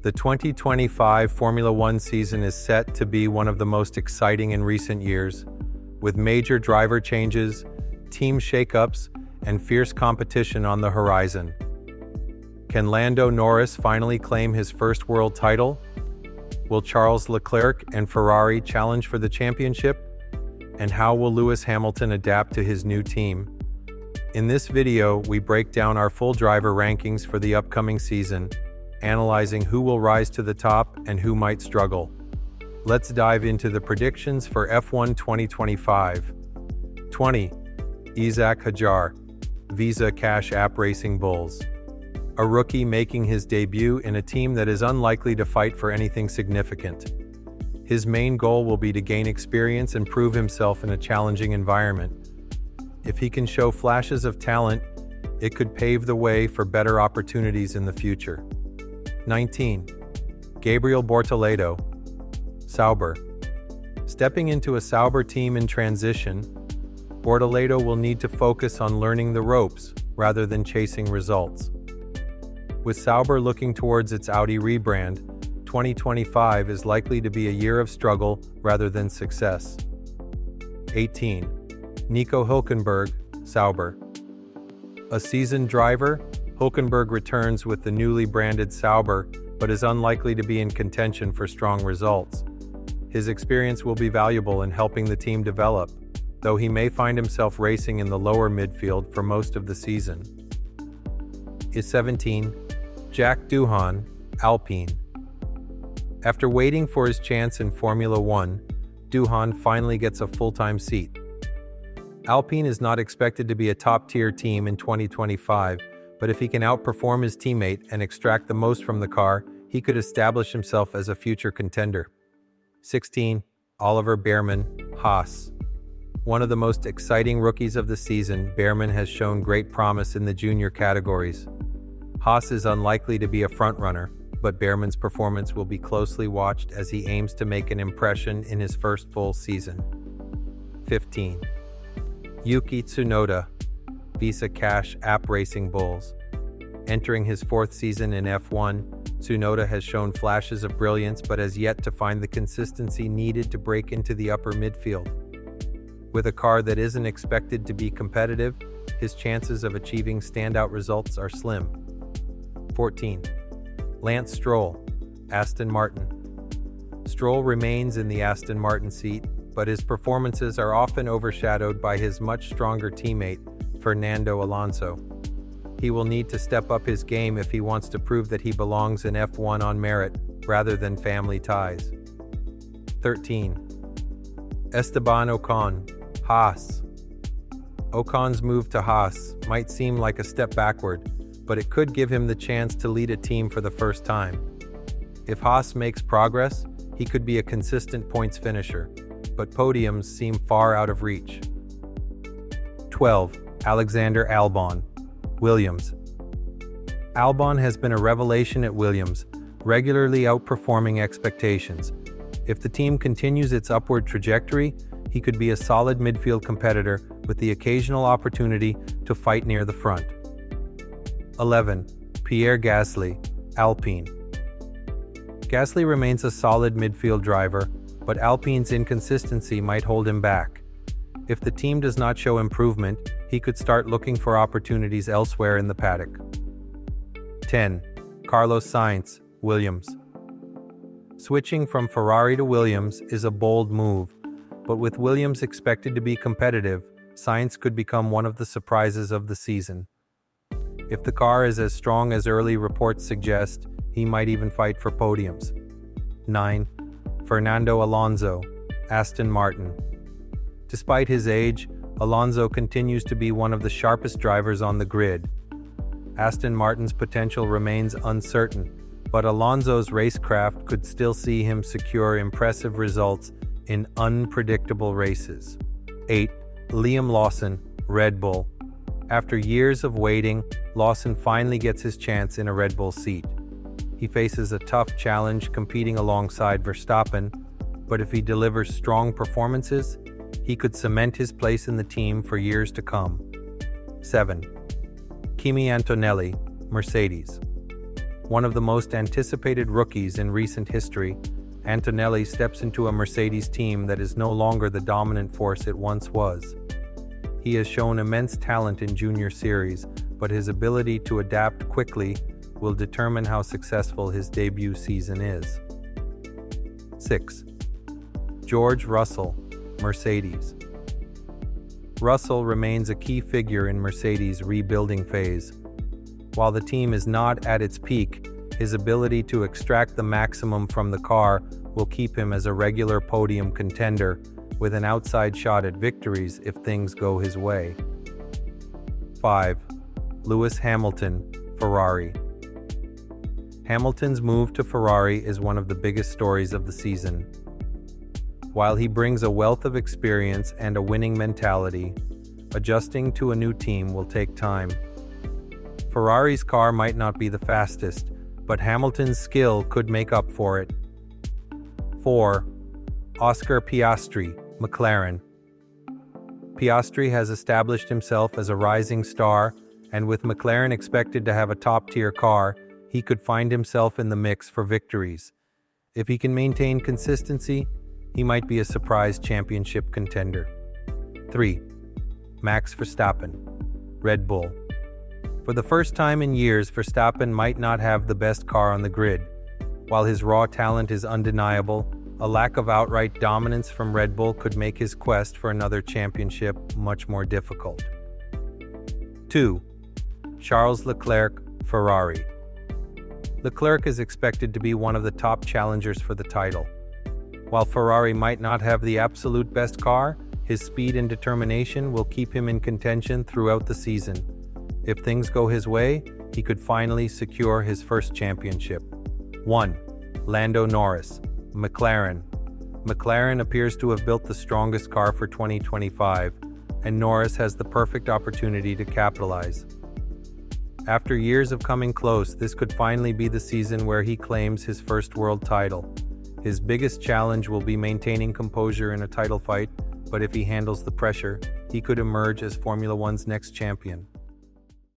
The 2025 Formula One season is set to be one of the most exciting in recent years, with major driver changes, team shakeups, and fierce competition on the horizon. Can Lando Norris finally claim his first world title? Will Charles Leclerc and Ferrari challenge for the championship? And how will Lewis Hamilton adapt to his new team? In this video, we break down our full driver rankings for the upcoming season, analyzing who will rise to the top and who might struggle. Let's dive into the predictions for F1 2025. 20. Isack Hadjar, Visa Cash App Racing Bulls. A rookie making his debut in a team that is unlikely to fight for anything significant. His main goal will be to gain experience and prove himself in a challenging environment. If he can show flashes of talent, it could pave the way for better opportunities in the future. 19. Gabriel Bortoledo, Sauber. Stepping into a Sauber team in transition, Bortoledo will need to focus on learning the ropes rather than chasing results. With Sauber looking towards its Audi rebrand, 2025 is likely to be a year of struggle rather than success. 18. Nico Hülkenberg, Sauber. A seasoned driver, Hülkenberg returns with the newly branded Sauber, but is unlikely to be in contention for strong results. His experience will be valuable in helping the team develop, though he may find himself racing in the lower midfield for most of the season. 17. Jack Doohan, Alpine. After waiting for his chance in Formula One, Doohan finally gets a full-time seat. Alpine is not expected to be a top-tier team in 2025, but if he can outperform his teammate and extract the most from the car, he could establish himself as a future contender. 16. Oliver Bearman, Haas. One of the most exciting rookies of the season, Bearman has shown great promise in the junior categories. Haas is unlikely to be a frontrunner, but Bearman's performance will be closely watched as he aims to make an impression in his first full season. 15. Yuki Tsunoda, Visa Cash App Racing Bulls. Entering his fourth season in F1, Tsunoda has shown flashes of brilliance but has yet to find the consistency needed to break into the upper midfield. With a car that isn't expected to be competitive, his chances of achieving standout results are slim. 14. Lance Stroll, Aston Martin. Stroll remains in the Aston Martin seat, but his performances are often overshadowed by his much stronger teammate, Fernando Alonso. He will need to step up his game if he wants to prove that he belongs in F1 on merit rather than family ties. 13. Esteban Ocon, Haas. Ocon's move to Haas might seem like a step backward, but it could give him the chance to lead a team for the first time. If Haas makes progress, he could be a consistent points finisher, but podiums seem far out of reach. 12. Alexander Albon, Williams. Albon has been a revelation at Williams, regularly outperforming expectations. If the team continues its upward trajectory, he could be a solid midfield competitor with the occasional opportunity to fight near the front. 11. Pierre Gasly, Alpine. Gasly remains a solid midfield driver, but Alpine's inconsistency might hold him back. If the team does not show improvement, he could start looking for opportunities elsewhere in the paddock. 10. Carlos Sainz, Williams. Switching from Ferrari to Williams is a bold move, but with Williams expected to be competitive, Sainz could become one of the surprises of the season. If the car is as strong as early reports suggest, he might even fight for podiums. 9. Fernando Alonso, Aston Martin. Despite his age, Alonso continues to be one of the sharpest drivers on the grid. Aston Martin's potential remains uncertain, but Alonso's racecraft could still see him secure impressive results in unpredictable races. 8. Liam Lawson, Red Bull. After years of waiting, Lawson finally gets his chance in a Red Bull seat. He faces a tough challenge competing alongside Verstappen, but if he delivers strong performances, he could cement his place in the team for years to come. 7. Kimi Antonelli, Mercedes. One of the most anticipated rookies in recent history, Antonelli steps into a Mercedes team that is no longer the dominant force it once was. He has shown immense talent in junior series, but his ability to adapt quickly will determine how successful his debut season is. 6. George Russell, Mercedes. Russell remains a key figure in Mercedes' rebuilding phase. While the team is not at its peak, his ability to extract the maximum from the car will keep him as a regular podium contender, with an outside shot at victories if things go his way. 5. Lewis Hamilton, Ferrari. Hamilton's move to Ferrari is one of the biggest stories of the season. While he brings a wealth of experience and a winning mentality, adjusting to a new team will take time. Ferrari's car might not be the fastest, but Hamilton's skill could make up for it. 4. Oscar Piastri, McLaren. Piastri has established himself as a rising star, and with McLaren expected to have a top-tier car, he could find himself in the mix for victories. If he can maintain consistency, he might be a surprise championship contender. 3. Max Verstappen, Red Bull. For the first time in years, Verstappen might not have the best car on the grid. While his raw talent is undeniable, a lack of outright dominance from Red Bull could make his quest for another championship much more difficult. 2. Charles Leclerc, Ferrari. Leclerc is expected to be one of the top challengers for the title. While Ferrari might not have the absolute best car, his speed and determination will keep him in contention throughout the season. If things go his way, he could finally secure his first championship. 1. Lando Norris, McLaren. McLaren appears to have built the strongest car for 2025, and Norris has the perfect opportunity to capitalize. After years of coming close, this could finally be the season where he claims his first world title. His biggest challenge will be maintaining composure in a title fight, but if he handles the pressure, he could emerge as Formula One's next champion.